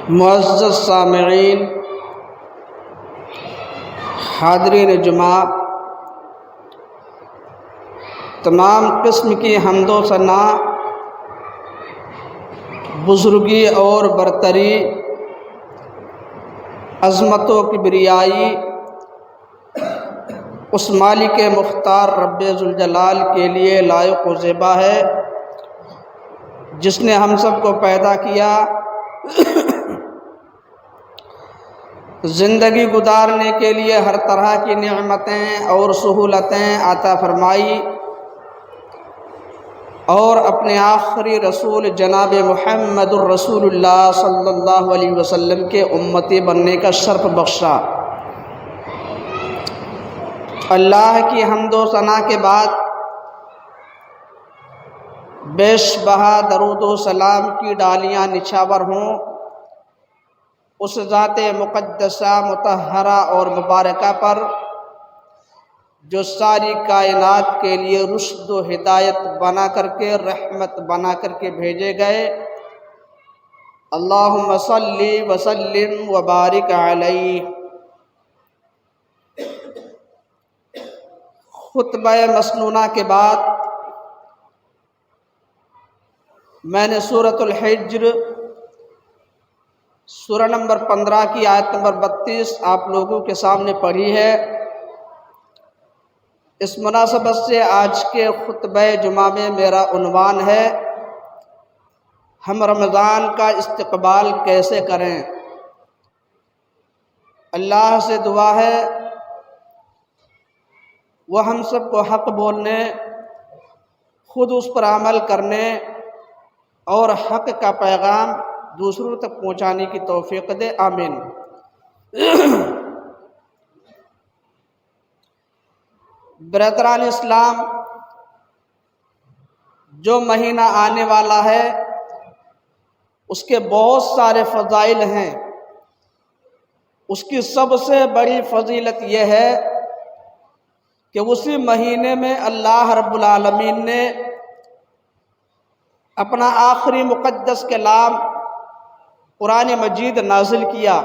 معزز سامعین، حاضرین جمعہ، تمام قسم کی حمد و ثنا، بزرگی اور برتری، عظمت و کبریائی اس مالک مختار رب ذوالجلال کے لیے لائق و زیبا ہے جس نے ہم سب کو پیدا کیا، زندگی گزارنے کے لیے ہر طرح کی نعمتیں اور سہولتیں عطا فرمائی، اور اپنے آخری رسول جناب محمد الرسول اللہ صلی اللہ علیہ وسلم کے امتی بننے کا شرف بخشا۔ اللہ کی حمد و ثنا کے بعد بیش بہا درود و سلام کی ڈالیاں نچھاور ہوں اس ذات مقدسہ، مطہرہ اور مبارکہ پر جو ساری کائنات کے لیے رشد و ہدایت بنا کر کے، رحمت بنا کر کے بھیجے گئے۔ اللہم صلی وسلم وبارک علیہ۔ خطبہ مسنونہ کے بعد میں نے سورۃ الحجر سورہ نمبر 15 کی آیت نمبر 32 آپ لوگوں کے سامنے پڑھی ہے۔ اس مناسبت سے آج کے خطبہ جمعہ میں میرا عنوان ہے ہم رمضان کا استقبال کیسے کریں۔ اللہ سے دعا ہے وہ ہم سب کو حق بولنے، خود اس پر عمل کرنے اور حق کا پیغام دوسروں تک پہنچانے کی توفیق دے، آمین۔ برادران اسلام، جو مہینہ آنے والا ہے اس کے بہت سارے فضائل ہیں۔ اس کی سب سے بڑی فضیلت یہ ہے کہ اسی مہینے میں اللہ رب العالمین نے اپنا آخری مقدس کلام قرآن مجید نازل کیا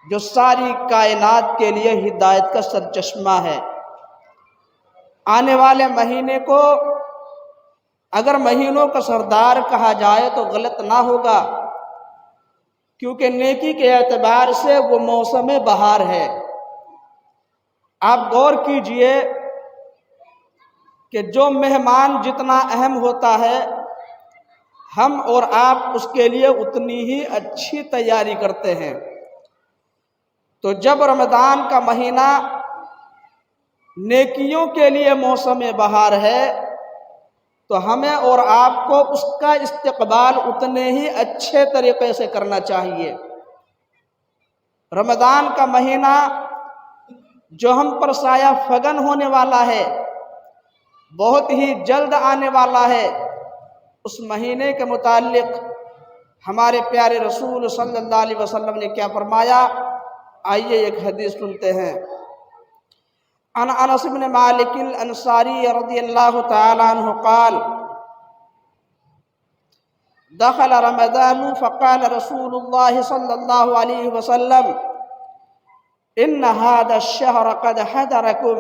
جو ساری کائنات کے لیے ہدایت کا سرچشمہ ہے۔ آنے والے مہینے کو اگر مہینوں کا سردار کہا جائے تو غلط نہ ہوگا، کیونکہ نیکی کے اعتبار سے وہ موسم بہار ہے۔ آپ غور کیجئے کہ جو مہمان جتنا اہم ہوتا ہے ہم اور آپ اس کے لیے اتنی ہی اچھی تیاری کرتے ہیں۔ تو جب رمضان کا مہینہ نیکیوں کے لیے موسم بہار ہے تو ہمیں اور آپ کو اس کا استقبال اتنے ہی اچھے طریقے سے کرنا چاہیے۔ رمضان کا مہینہ جو ہم پر سایہ فگن ہونے والا ہے، بہت ہی جلد آنے والا ہے، اس مہینے کے متعلق ہمارے پیارے رسول صلی اللہ علیہ وسلم نے کیا فرمایا، آئیے ایک حدیث سنتے ہیں۔ عن انس بن مالک الانصاری رضی اللہ تعالی عنہ قال دخل رمضان فقال رسول اللہ صلی اللہ علیہ وسلم ان هذا الشهر قد حضركم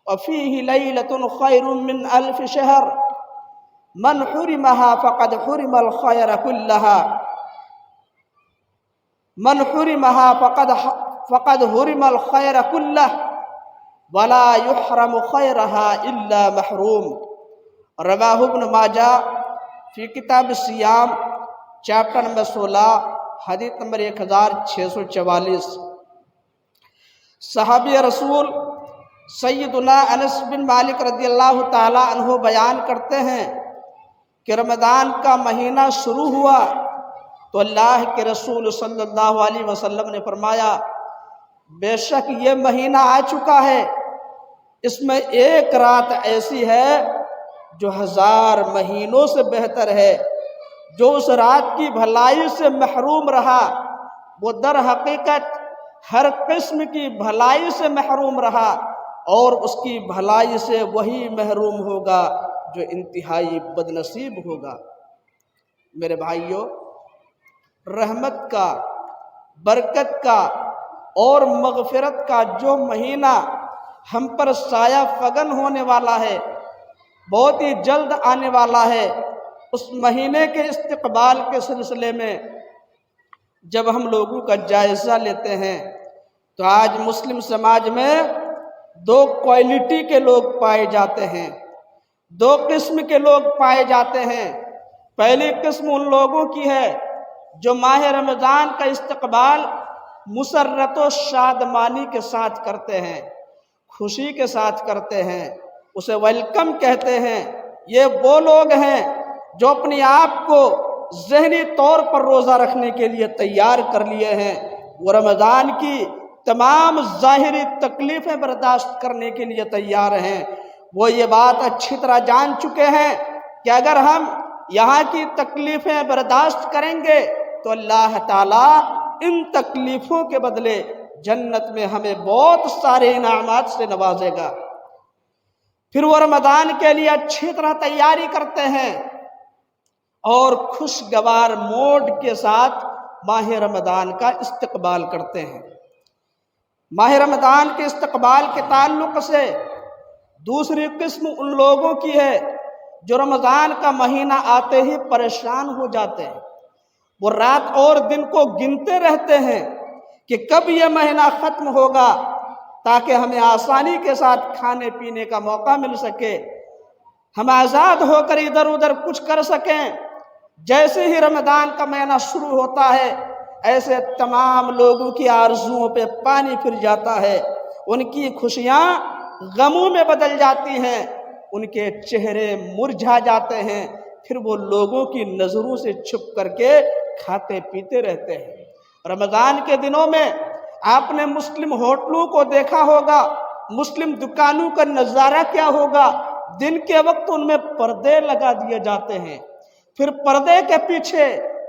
وفيه ليلة خير من 1000 شهر من حرمها فقد حرم الخير كلها من حرمها فقد حرم الخير كله ولا يحرم خيرها الا محروم۔ رواہ ابن ماجہ فی کتاب الصیام چیپٹر نمبر 16 حدیث نمبر 1644۔ صحابی رسول سیدنا انس بن مالک رضی اللہ تعالی عنہ بیان کرتے ہیں کہ رمضان کا مہینہ شروع ہوا تو اللہ کے رسول صلی اللہ علیہ وسلم نے فرمایا بے شک یہ مہینہ آ چکا ہے، اس میں ایک رات ایسی ہے جو 1000 مہینوں سے بہتر ہے۔ جو اس رات کی بھلائی سے محروم رہا وہ در حقیقت ہر قسم کی بھلائی سے محروم رہا، اور اس کی بھلائی سے وہی محروم ہوگا جو انتہائی بدنصیب ہوگا۔ میرے بھائیوں، رحمت کا، برکت کا اور مغفرت کا جو مہینہ ہم پر سایہ فگن ہونے والا ہے، بہت ہی جلد آنے والا ہے، اس مہینے کے استقبال کے سلسلے میں جب ہم لوگوں کا جائزہ لیتے ہیں تو آج مسلم سماج میں دو کوالٹی کے لوگ پائے جاتے ہیں، دو قسم کے لوگ پائے جاتے ہیں۔ پہلی قسم ان لوگوں کی ہے جو ماہ رمضان کا استقبال مسرت و شادمانی کے ساتھ کرتے ہیں، خوشی کے ساتھ کرتے ہیں، اسے ویلکم کہتے ہیں۔ یہ وہ لوگ ہیں جو اپنے آپ کو ذہنی طور پر روزہ رکھنے کے لیے تیار کر لیے ہیں، وہ رمضان کی تمام ظاہری تکلیفیں برداشت کرنے کے لیے تیار ہیں۔ وہ یہ بات اچھی طرح جان چکے ہیں کہ اگر ہم یہاں کی تکلیفیں برداشت کریں گے تو اللہ تعالیٰ ان تکلیفوں کے بدلے جنت میں ہمیں بہت سارے انعامات سے نوازے گا۔ پھر وہ رمضان کے لیے اچھی طرح تیاری کرتے ہیں اور خوشگوار موڈ کے ساتھ ماہ رمضان کا استقبال کرتے ہیں۔ ماہ رمضان کے استقبال کے تعلق سے دوسری قسم ان لوگوں کی ہے جو رمضان کا مہینہ آتے ہی پریشان ہو جاتے ہیں، وہ رات اور دن کو گنتے رہتے ہیں کہ کب یہ مہینہ ختم ہوگا تاکہ ہمیں آسانی کے ساتھ کھانے پینے کا موقع مل سکے، ہم آزاد ہو کر ادھر ادھر کچھ کر سکیں۔ جیسے ہی رمضان کا مہینہ شروع ہوتا ہے ایسے تمام لوگوں کی آرزوؤں پہ پانی پھر جاتا ہے، ان کی خوشیاں غموں میں بدل جاتی ہیں، ان کے چہرے مرجھا جاتے ہیں، پھر وہ لوگوں کی نظروں سے چھپ کر کے کھاتے پیتے رہتے ہیں۔ رمضان کے دنوں میں آپ نے مسلم ہوٹلوں کو دیکھا ہوگا، مسلم دکانوں کا نظارہ کیا ہوگا، دن کے وقت ان میں پردے لگا دیے جاتے ہیں، پھر پردے کے پیچھے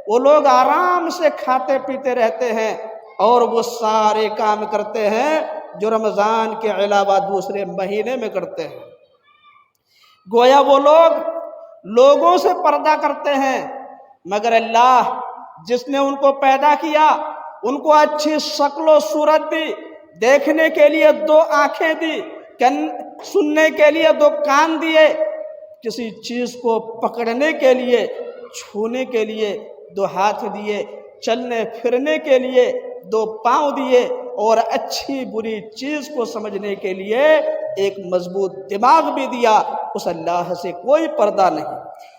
وہ لوگ آرام سے کھاتے پیتے رہتے ہیں اور وہ سارے کام کرتے ہیں جو رمضان کے علاوہ دوسرے مہینے میں کرتے ہیں۔ گویا وہ لوگ لوگوں سے پردہ کرتے ہیں، مگر اللہ جس نے ان کو پیدا کیا، ان کو اچھی شکل و صورت دی، دیکھنے کے لیے دو آنکھیں دی، سننے کے لیے دو کان دیے، کسی چیز کو پکڑنے کے لیے، چھونے کے لیے دو ہاتھ دیے، چلنے پھرنے کے لیے دو پاؤں دیے، اور اچھی بری چیز کو سمجھنے کے لیے ایک مضبوط دماغ بھی دیا۔ اس اللہ سے کوئی پردہ نہیں،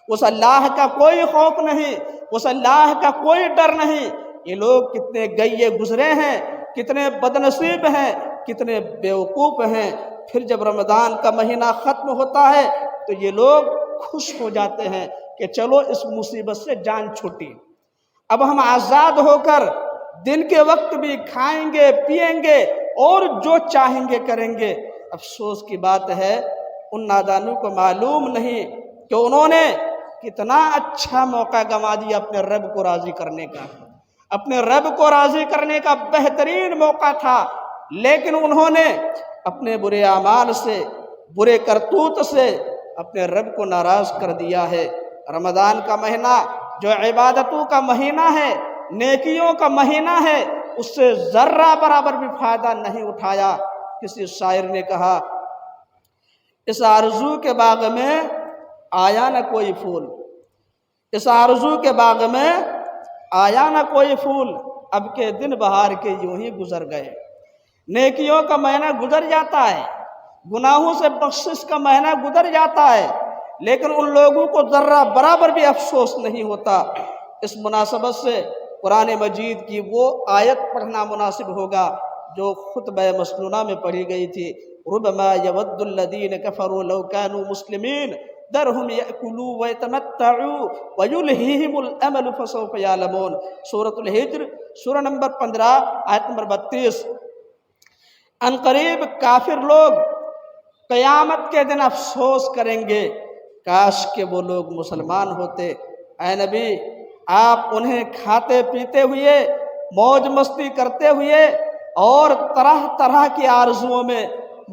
اس اللہ کا کوئی خوف نہیں، اس اللہ کا کوئی ڈر نہیں۔ یہ لوگ کتنے گئے گزرے ہیں، کتنے بدنصیب ہیں، کتنے بیوقوف ہیں۔ پھر جب رمضان کا مہینہ ختم ہوتا ہے تو یہ لوگ خوش ہو جاتے ہیں کہ چلو اس مصیبت سے جان چھوٹی، اب ہم آزاد ہو کر دن کے وقت بھی کھائیں گے پیئیں گے اور جو چاہیں گے کریں گے۔ افسوس کی بات ہے ان نادانوں کو معلوم نہیں کہ انہوں نے کتنا اچھا موقع گنوا دیا اپنے رب کو راضی کرنے کا، اپنے رب کو راضی کرنے کا بہترین موقع تھا، لیکن انہوں نے اپنے برے اعمال سے، برے کرتوت سے اپنے رب کو ناراض کر دیا ہے۔ رمضان کا مہینہ جو عبادتوں کا مہینہ ہے، نیکیوں کا مہینہ ہے، اس سے ذرہ برابر بھی فائدہ نہیں اٹھایا۔ کسی شاعر نے کہا، اس آرزو کے باغ میں آیا نہ کوئی پھول، اس آرزو کے باغ میں آیا نہ کوئی پھول، اب کے دن بہار کے یوں ہی گزر گئے۔ نیکیوں کا مہینہ گزر جاتا ہے، گناہوں سے بخشش کا مہینہ گزر جاتا ہے، لیکن ان لوگوں کو ذرہ برابر بھی افسوس نہیں ہوتا۔ اس مناسبت سے قرآن مجید کی وہ آیت پڑھنا مناسب ہوگا جو خطبہ مسنونہ میں پڑھی گئی تھی، ربما یود الذین کفروا لو کانوا مسلمین درہم یأکلوا ویتمتعوا ویلہیہم الامل فسوف یعلمون۔ سورۃ الحجر سورہ نمبر 15 آیت نمبر 32۔ ان قریب کافر لوگ قیامت کے دن افسوس کریں گے، کاش کہ وہ لوگ مسلمان ہوتے۔ اے نبی، آپ انہیں کھاتے پیتے ہوئے، موج مستی کرتے ہوئے اور طرح طرح کی آرزوؤں میں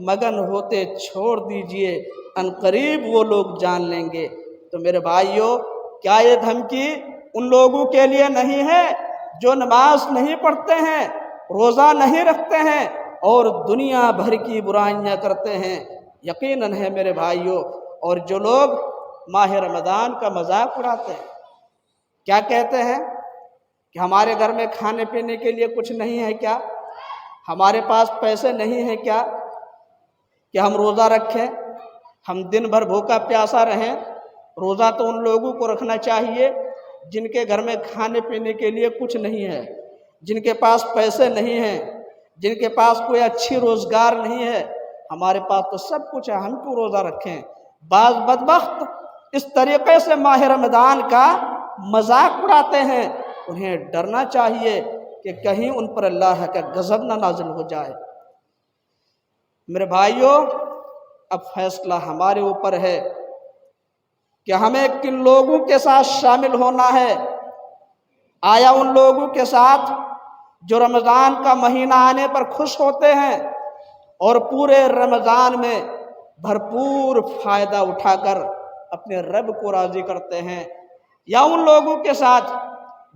مگن ہوتے چھوڑ دیجئے، ان قریب وہ لوگ جان لیں گے۔ تو میرے بھائیوں، کیا یہ دھمکی ان لوگوں کے لیے نہیں ہے جو نماز نہیں پڑھتے ہیں، روزہ نہیں رکھتے ہیں اور دنیا بھر کی برائیاں کرتے ہیں، یقیناً ہے میرے بھائیوں، اور جو لوگ ماہ رمضان کا مذاق اڑاتے ہیں، کیا کہتے ہیں کہ ہمارے گھر میں کھانے پینے کے لیے کچھ نہیں ہے کیا؟ ہمارے پاس پیسے نہیں ہیں کیا کہ ہم روزہ رکھیں، ہم دن بھر بھوکا پیاسا رہیں؟ روزہ تو ان لوگوں کو رکھنا چاہیے جن کے گھر میں کھانے پینے کے لیے کچھ نہیں ہے، جن کے پاس پیسے نہیں ہیں، جن کے پاس کوئی اچھی روزگار نہیں ہے۔ ہمارے پاس تو سب کچھ ہے، ہم کیوں روزہ رکھیں؟ بعض بدبخت اس طریقے سے ماہ رمضان کا مذاق اڑاتے ہیں، انہیں ڈرنا چاہیے کہ کہیں ان پر اللہ کا غضب نہ نازل ہو جائے۔ میرے بھائیوں، اب فیصلہ ہمارے اوپر ہے کہ ہمیں کن لوگوں کے ساتھ شامل ہونا ہے۔ آیا ان لوگوں کے ساتھ جو رمضان کا مہینہ آنے پر خوش ہوتے ہیں اور پورے رمضان میں بھرپور فائدہ اٹھا کر اپنے رب کو راضی کرتے ہیں، یا ان لوگوں کے ساتھ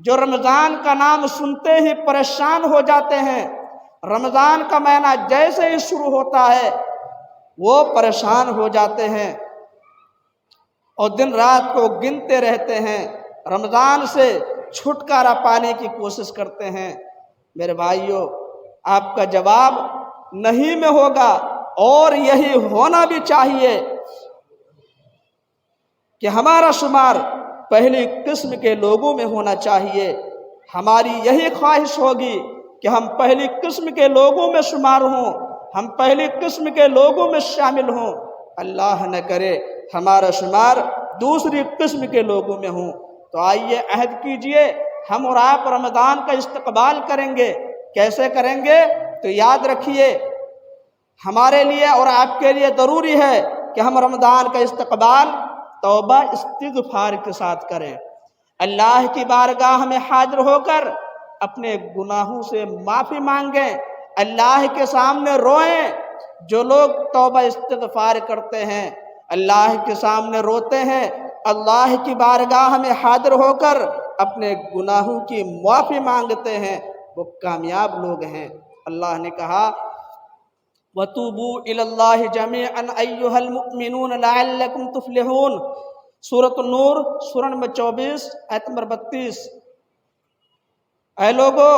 جو رمضان کا نام سنتے ہی پریشان ہو جاتے ہیں، رمضان کا مہینہ جیسے ہی شروع ہوتا ہے وہ پریشان ہو جاتے ہیں اور دن رات کو گنتے رہتے ہیں، رمضان سے چھٹکارا پانے کی کوشش کرتے ہیں؟ میرے بھائیوں، آپ کا جواب نہیں میں ہوگا، اور یہی ہونا بھی چاہیے کہ ہمارا شمار پہلی قسم کے لوگوں میں ہونا چاہیے۔ ہماری یہی خواہش ہوگی کہ ہم پہلی قسم کے لوگوں میں شمار ہوں، ہم پہلی قسم کے لوگوں میں شامل ہوں۔ اللہ نہ کرے ہمارا شمار دوسری قسم کے لوگوں میں ہوں۔ تو آئیے عہد کیجئے، ہم اور آپ رمضان کا استقبال کریں گے۔ کیسے کریں گے؟ تو یاد رکھیے، ہمارے لیے اور آپ کے لیے ضروری ہے کہ ہم رمضان کا استقبال توبہ استغفار کے ساتھ کریں، اللہ کی بارگاہ میں حاضر ہو کر اپنے گناہوں سے معافی مانگیں، اللہ کے سامنے روئیں۔ جو لوگ توبہ استغفار کرتے ہیں، اللہ کے سامنے روتے ہیں، اللہ کی بارگاہ میں حاضر ہو کر اپنے گناہوں کی معافی مانگتے ہیں، وہ کامیاب لوگ ہیں۔ اللہ نے کہا وَتُوبُوا إِلَى اللَّهِ جَمِيعًا أَيُّهَا الْمُؤْمِنُونَ لَعَلَّكُمْ تُفْلِحُونَ۔ سورۃ النور سورہ نمبر 24 آیت نمبر 32۔ اے لوگو،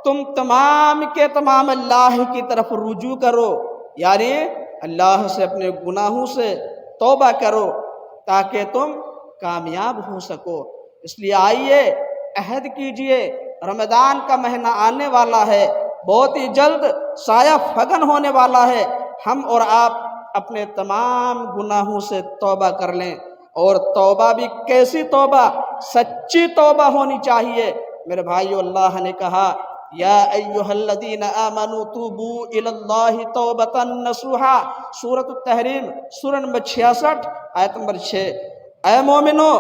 تم تمام کے تمام اللہ کی طرف رجوع کرو، یعنی اللہ سے اپنے گناہوں سے توبہ کرو تاکہ تم کامیاب ہو سکو۔ اس لیے آئیے عہد کیجئے، رمضان کا مہینہ آنے والا ہے، بہت ہی جلد سایہ فگن ہونے والا ہے، ہم اور آپ اپنے تمام گناہوں سے توبہ کر لیں، اور توبہ بھی کیسی توبہ؟ سچی توبہ ہونی چاہیے۔ میرے بھائیو، اللہ نے کہا یا ایھا الذین آمنوا توبوا الی اللہ توبۃ نصوحا، سورۃ التحریم سورہ نمبر 66 آیت نمبر 6۔ اے مومنو،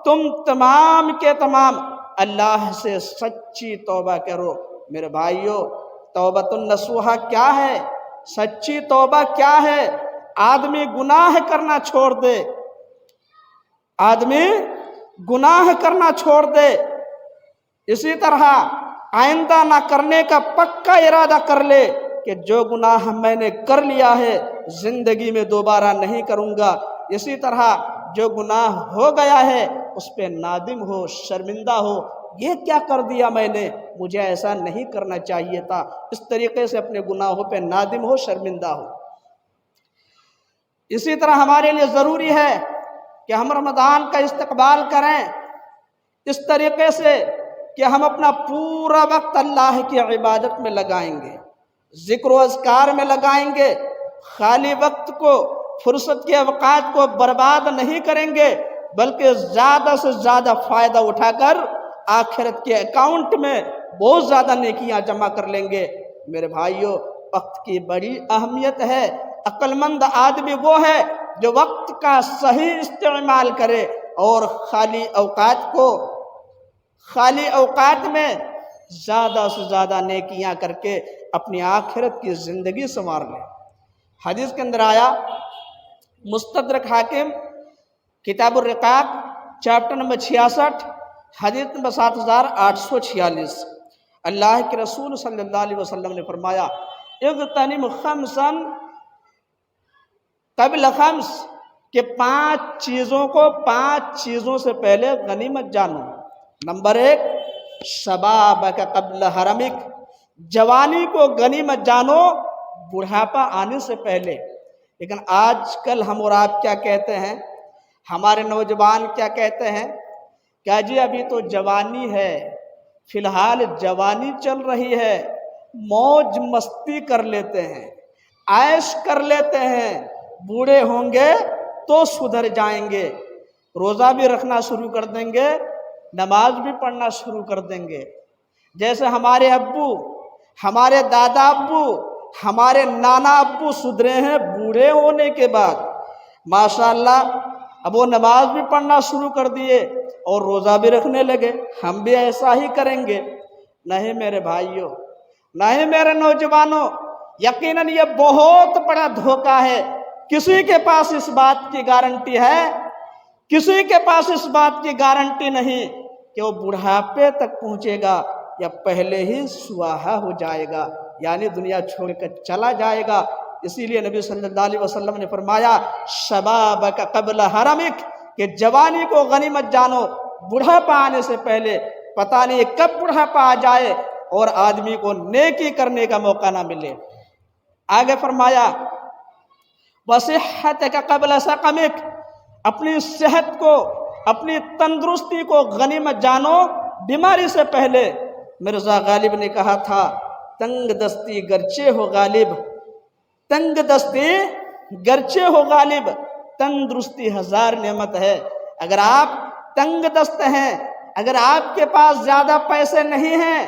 تم تمام کے تمام اللہ سے سچی توبہ کرو۔ میرے بھائیو، توبۃ النصوحا کیا ہے؟ سچی توبہ کیا ہے؟ آدمی گناہ کرنا چھوڑ دے، آدمی گناہ کرنا چھوڑ دے، اسی طرح آئندہ نہ کرنے کا پکا ارادہ کر لے کہ جو گناہ میں نے کر لیا ہے زندگی میں دوبارہ نہیں کروں گا، اسی طرح جو گناہ ہو گیا ہے اس پہ نادم ہو، شرمندہ ہو، یہ کیا کر دیا میں نے، مجھے ایسا نہیں کرنا چاہیے تھا، اس طریقے سے اپنے گناہوں پہ نادم ہو، شرمندہ ہو۔ اسی طرح ہمارے لیے ضروری ہے کہ ہم رمضان کا استقبال کریں اس طریقے سے کہ ہم اپنا پورا وقت اللہ کی عبادت میں لگائیں گے، ذکر و اذکار میں لگائیں گے، خالی وقت کو، فرصت کے اوقات کو برباد نہیں کریں گے، بلکہ زیادہ سے زیادہ فائدہ اٹھا کر آخرت کے اکاؤنٹ میں بہت زیادہ نیکیاں جمع کر لیں گے۔ میرے بھائیوں، وقت کی بڑی اہمیت ہے۔ عقل مند آدمی وہ ہے جو وقت کا صحیح استعمال کرے اور خالی اوقات میں زیادہ سے زیادہ نیکیاں کر کے اپنی آخرت کی زندگی سنوار لے۔ حدیث کے اندر آیا، مستدرک حاکم کتاب الرقاق چیپٹر نمبر 66 حدیث نمبر 7846، اللہ کے رسول صلی اللہ علیہ وسلم نے فرمایا اغتنم خمسا قبل خمس، کہ 5 چیزوں کو 5 چیزوں سے پہلے غنیمت جانو۔ نمبر 1 شبابک قبل حرمک، جوانی کو غنیمت جانو بڑھاپا آنے سے پہلے۔ لیکن آج کل ہم اور آپ کیا کہتے ہیں، ہمارے نوجوان کیا کہتے ہیں، کیا جی ابھی تو جوانی ہے، فی الحال جوانی چل رہی ہے، موج مستی کر لیتے ہیں، عیش کر لیتے ہیں، بوڑھے ہوں گے تو سدھر جائیں گے، روزہ بھی رکھنا شروع کر دیں گے، نماز بھی پڑھنا شروع کر دیں گے۔ جیسے ہمارے ابو، ہمارے دادا ابو، ہمارے نانا ابو سدھرے ہیں بوڑھے ہونے کے بعد، ماشاءاللہ اب وہ نماز بھی پڑھنا شروع کر دیے اور روزہ بھی رکھنے لگے، ہم بھی ایسا ہی کریں گے۔ نہیں میرے بھائیوں، نہیں میرے نوجوانوں، یقیناً یہ بہت بڑا دھوکہ ہے۔ کسی کے پاس اس بات کی گارنٹی ہے، کسی کے پاس اس بات کی گارنٹی نہیں کہ وہ بڑھاپے تک پہنچے گا یا پہلے ہی سواہا ہو جائے گا، یعنی دنیا چھوڑ کر چلا جائے گا۔ اسی لیے نبی صلی اللہ علیہ وسلم نے فرمایا شبابک قبل حرمک، کہ جوانی کو غنیمت جانو بڑھاپا آنے سے پہلے۔ پتہ نہیں کب بڑھاپا آ جائے اور آدمی کو نیکی کرنے کا موقع نہ ملے۔ آگے فرمایا وصحتک قبل سقمک، اپنی صحت کو، اپنی تندرستی کو غنیمت جانو بیماری سے پہلے۔ مرزا غالب نے کہا تھا تنگ دستی گرچہ ہو غالب، تنگ دستی گرچہ ہو غالب، تندرستی 1000 نعمت ہے۔ اگر آپ تنگ دست ہیں، اگر آپ کے پاس زیادہ پیسے نہیں ہیں،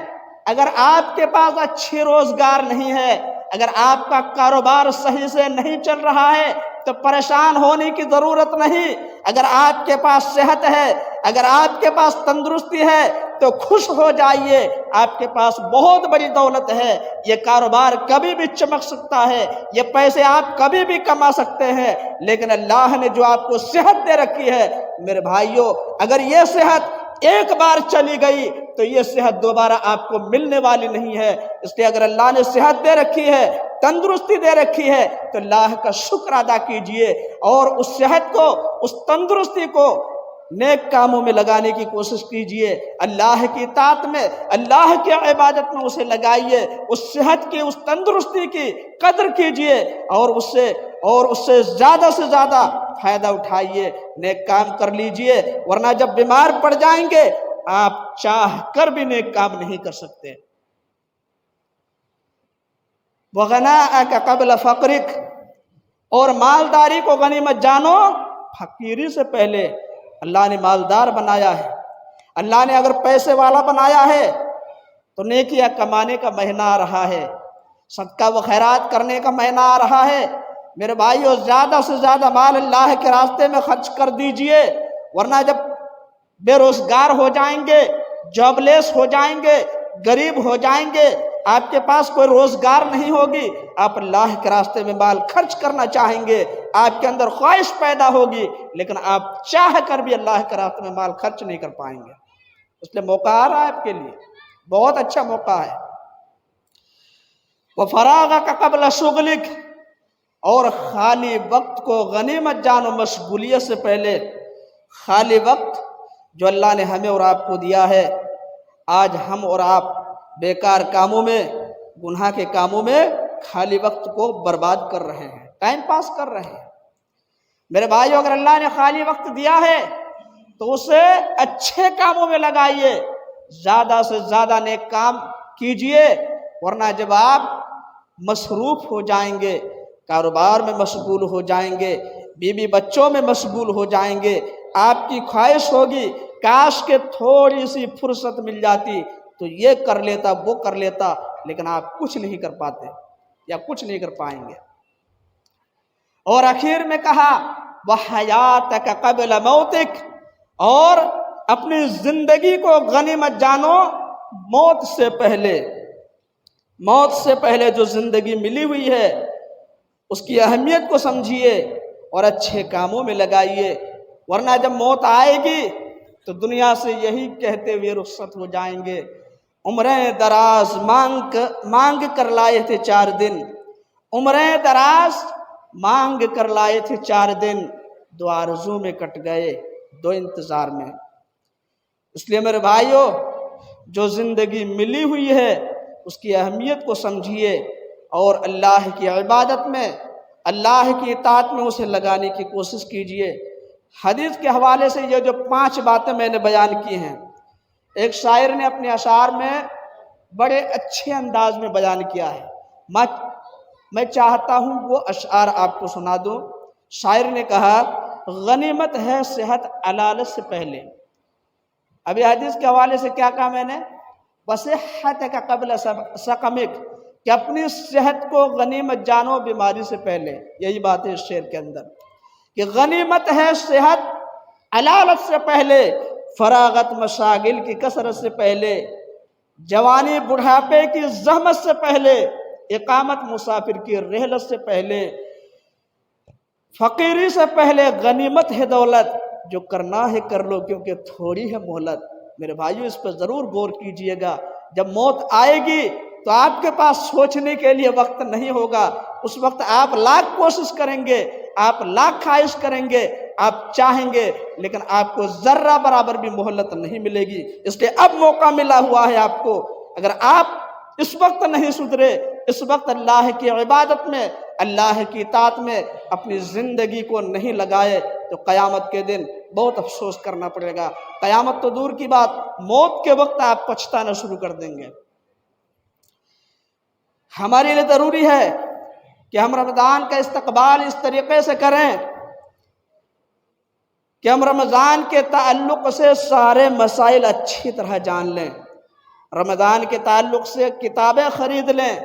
اگر آپ کے پاس اچھی روزگار نہیں ہے، اگر آپ کا کاروبار صحیح سے نہیں چل رہا ہے تو پریشان ہونے کی ضرورت نہیں۔ اگر آپ کے پاس صحت ہے، اگر آپ کے پاس تندرستی ہے تو خوش ہو جائیے، آپ کے پاس بہت بڑی دولت ہے، یہ کاروبار کبھی بھی چمک سکتا ہے، یہ پیسے آپ کبھی بھی کما سکتے ہیں، لیکن اللہ نے جو آپ کو صحت دے رکھی ہے میرے بھائیوں، اگر یہ صحت ایک بار چلی گئی تو یہ صحت دوبارہ آپ کو ملنے والی نہیں ہے۔ اس لیے اگر اللہ نے صحت دے رکھی ہے، تندرستی دے رکھی ہے تو اللہ کا شکر ادا کیجئے اور اس صحت کو، اس تندرستی کو نیک کاموں میں لگانے کی کوشش کیجئے، اللہ کی اطاعت میں، اللہ کی عبادت میں اسے لگائیے، اس صحت کی، اس تندرستی کی قدر کیجئے اور اس سے زیادہ فائدہ اٹھائیے، نیک کام کر لیجئے، ورنہ جب بیمار پڑ جائیں گے آپ چاہ کر بھی نیک کام نہیں کر سکتے۔ وغناءک قبل فقرک، اور مالداری کو غنیمت جانو فقیری سے پہلے۔ اللہ نے مالدار بنایا ہے، اللہ نے اگر پیسے والا بنایا ہے تو نیکیاں کمانے کا مہینہ آ رہا ہے، صدقہ و خیرات کرنے کا مہینہ آ رہا ہے۔ میرے بھائیو زیادہ سے زیادہ مال اللہ کے راستے میں خرچ کر دیجئے، ورنہ جب بے روزگار ہو جائیں گے، جاب لیس ہو جائیں گے، غریب ہو جائیں گے، آپ کے پاس کوئی روزگار نہیں ہوگی، آپ اللہ کے راستے میں مال خرچ کرنا چاہیں گے، آپ کے اندر خواہش پیدا ہوگی، لیکن آپ چاہ کر بھی اللہ کے راستے میں مال خرچ نہیں کر پائیں گے۔ اس لیے موقع آ رہا ہے آپ کے لیے، بہت اچھا موقع ہے۔ وَفَرَاغَكَ قَبْلَ شُغْلِكَ، اور خالی وقت کو غنیمت جانو مشغولیت سے پہلے۔ خالی وقت جو اللہ نے ہمیں اور آپ کو دیا ہے، آج ہم اور آپ بیکار کاموں میں، گناہ کے کاموں میں خالی وقت کو برباد کر رہے ہیں، ٹائم پاس کر رہے ہیں۔ میرے بھائیو اگر اللہ نے خالی وقت دیا ہے تو اسے اچھے کاموں میں لگائیے، زیادہ سے زیادہ نیک کام کیجئے، ورنہ جب آپ مصروف ہو جائیں گے، کاروبار میں مشغول ہو جائیں گے، بیوی بچوں میں مشغول ہو جائیں گے، آپ کی خواہش ہوگی کاش کہ تھوڑی سی فرصت مل جاتی تو یہ کر لیتا، وہ کر لیتا، لیکن آپ کچھ نہیں کر پاتے یا کچھ نہیں کر پائیں گے۔ اور آخر میں کہا وَحَيَاتَكَ قَبْلَ مَوْتِكَ، اور اپنی زندگی کو غنیمت جانو موت سے پہلے۔ موت سے پہلے جو زندگی ملی ہوئی ہے اس کی اہمیت کو سمجھیے اور اچھے کاموں میں لگائیے، ورنہ جب موت آئے گی تو دنیا سے یہی کہتے ہوئے رخصت ہو جائیں گے عمریں دراز مانگ کر لائے تھے 4 دن، عمریں دراز مانگ کر لائے تھے 4 دن، 2 آرزو میں کٹ گئے 2 انتظار میں۔ اس لیے میرے بھائیوں، جو زندگی ملی ہوئی ہے اس کی اہمیت کو سمجھیے اور اللہ کی عبادت میں، اللہ کی اطاعت میں اسے لگانے کی کوشش کیجیے۔ حدیث کے حوالے سے یہ جو 5 باتیں میں نے بیان کی ہیں، ایک شاعر نے اپنے اشعار میں بڑے اچھے انداز میں بیان کیا ہے، میں چاہتا ہوں وہ اشعار آپ کو سنا دوں۔ شاعر نے کہا، غنیمت ہے صحت علالت سے پہلے۔ ابھی حدیث کے حوالے سے کیا کہا میں نے؟ وصحتک قبل سقمک، کہ اپنی صحت کو غنیمت جانو بیماری سے پہلے۔ یہی بات ہے اس شعر کے اندر کہ غنیمت ہے صحت علالت سے پہلے، فراغت مشاغل کی کثرت سے پہلے، جوانی بڑھاپے کی زحمت سے پہلے، اقامت مسافر کی رحلت سے پہلے، فقیری سے پہلے غنیمت ہے دولت، جو کرنا ہے کر لو کیونکہ تھوڑی ہے مہلت۔ میرے بھائیو، اس پر ضرور غور کیجئے گا۔ جب موت آئے گی تو آپ کے پاس سوچنے کے لیے وقت نہیں ہوگا۔ اس وقت آپ لاکھ کوشش کریں گے، آپ لاکھ خواہش کریں گے، آپ چاہیں گے، لیکن آپ کو ذرہ برابر بھی مہلت نہیں ملے گی۔ اس لیے اب موقع ملا ہوا ہے آپ کو۔ اگر آپ اس وقت نہیں سدھرے، اس وقت اللہ کی عبادت میں، اللہ کی اطاعت میں اپنی زندگی کو نہیں لگائے تو قیامت کے دن بہت افسوس کرنا پڑے گا۔ قیامت تو دور کی بات، موت کے وقت آپ پچھتانا شروع کر دیں گے۔ ہمارے لیے ضروری ہے کہ ہم رمضان کا استقبال اس طریقے سے کریں کہ ہم رمضان کے تعلق سے سارے مسائل اچھی طرح جان لیں، رمضان کے تعلق سے کتابیں خرید لیں،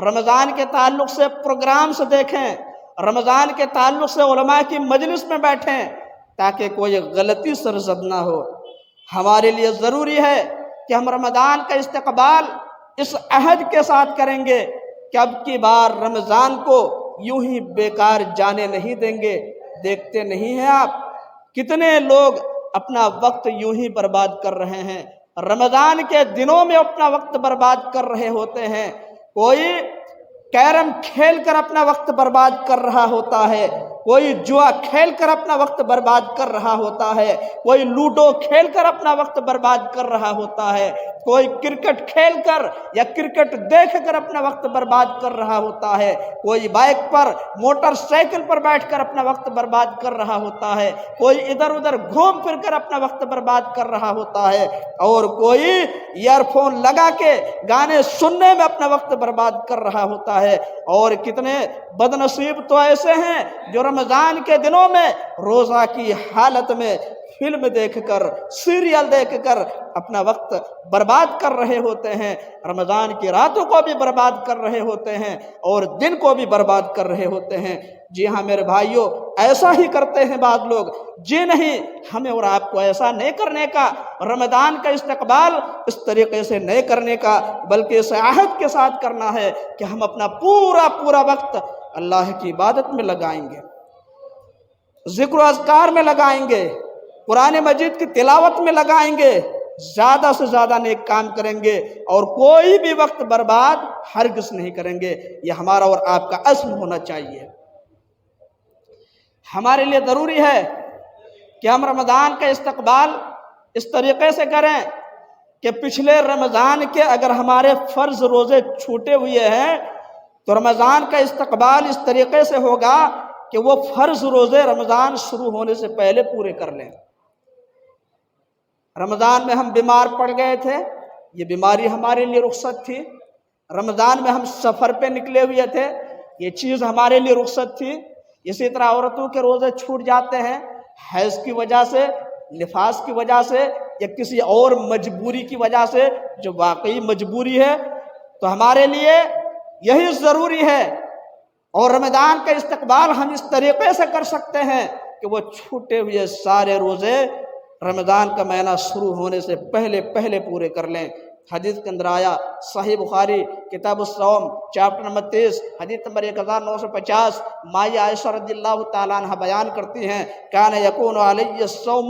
رمضان کے تعلق سے پروگرامز دیکھیں، رمضان کے تعلق سے علماء کی مجلس میں بیٹھیں تاکہ کوئی غلطی سرزد نہ ہو۔ ہمارے لیے ضروری ہے کہ ہم رمضان کا استقبال اس عہد کے ساتھ کریں گے کہ اب کی بار رمضان کو یوں ہی بیکار جانے نہیں دیں گے۔ دیکھتے نہیں ہیں آپ کتنے لوگ اپنا وقت یوں ہی برباد کر رہے ہیں، رمضان کے دنوں میں اپنا وقت برباد کر رہے ہوتے ہیں۔ کوئی کیرم کھیل کر اپنا وقت برباد کر رہا ہوتا ہے، کوئی جوا کھیل کر اپنا وقت برباد کر رہا ہوتا ہے، کوئی لوڈو کھیل کر اپنا وقت برباد کر رہا ہوتا ہے، کوئی کرکٹ کھیل کر یا کرکٹ دیکھ کر اپنا وقت برباد کر رہا ہوتا ہے، کوئی بائک پر موٹر سائیکل پر بیٹھ کر اپنا وقت برباد کر رہا ہوتا ہے، کوئی ادھر ادھر گھوم پھر کر اپنا وقت برباد کر رہا ہوتا ہے، اور کوئی ایئر فون لگا کے گانے سننے میں اپنا وقت برباد کر رہا ہوتا ہے۔ اور کتنے بد نصیب تو ایسے ہیں جو رمضان کے دنوں میں روزہ کی حالت میں فلم دیکھ کر، سیریل دیکھ کر اپنا وقت برباد کر رہے ہوتے ہیں، رمضان کی راتوں کو بھی برباد کر رہے ہوتے ہیں اور دن کو بھی برباد کر رہے ہوتے ہیں۔ جی ہاں میرے بھائیوں، ایسا ہی کرتے ہیں بعض لوگ۔ جی نہیں، ہمیں اور آپ کو ایسا نہیں کرنے کا، رمضان کا استقبال اس طریقے سے نہیں کرنے کا، بلکہ اس عہد کے ساتھ کرنا ہے کہ ہم اپنا پورا وقت اللہ کی عبادت میں لگائیں گے، ذکر و اذکار میں لگائیں گے، قرآن مجید کی تلاوت میں لگائیں گے، زیادہ سے زیادہ نیک کام کریں گے اور کوئی بھی وقت برباد ہرگز نہیں کریں گے۔ یہ ہمارا اور آپ کا عزم ہونا چاہیے۔ ہمارے لیے ضروری ہے کہ ہم رمضان کا استقبال اس طریقے سے کریں کہ پچھلے رمضان کے اگر ہمارے فرض روزے چھوٹے ہوئے ہیں تو رمضان کا استقبال اس طریقے سے ہوگا کہ وہ فرض روزے رمضان شروع ہونے سے پہلے پورے کر لیں۔ رمضان میں ہم بیمار پڑ گئے تھے، یہ بیماری ہمارے لیے رخصت تھی۔ رمضان میں ہم سفر پہ نکلے ہوئے تھے، یہ چیز ہمارے لیے رخصت تھی۔ اسی طرح عورتوں کے روزے چھوٹ جاتے ہیں حیض کی وجہ سے، نفاس کی وجہ سے یا کسی اور مجبوری کی وجہ سے جو واقعی مجبوری ہے، تو ہمارے لیے یہی ضروری ہے۔ اور رمضان کا استقبال ہم اس طریقے سے کر سکتے ہیں کہ وہ چھوٹے ہوئے سارے روزے رمضان کا مہینہ شروع ہونے سے پہلے پورے کر لیں۔ حدیث کے اندر آیا، صحیح بخاری کتاب الصوم چیپٹر نمبر 23 حدیث نمبر 1950، مائی عائشہ رضی اللہ تعالیٰ عنہ بیان کرتی ہیں، کان یکون علی الصوم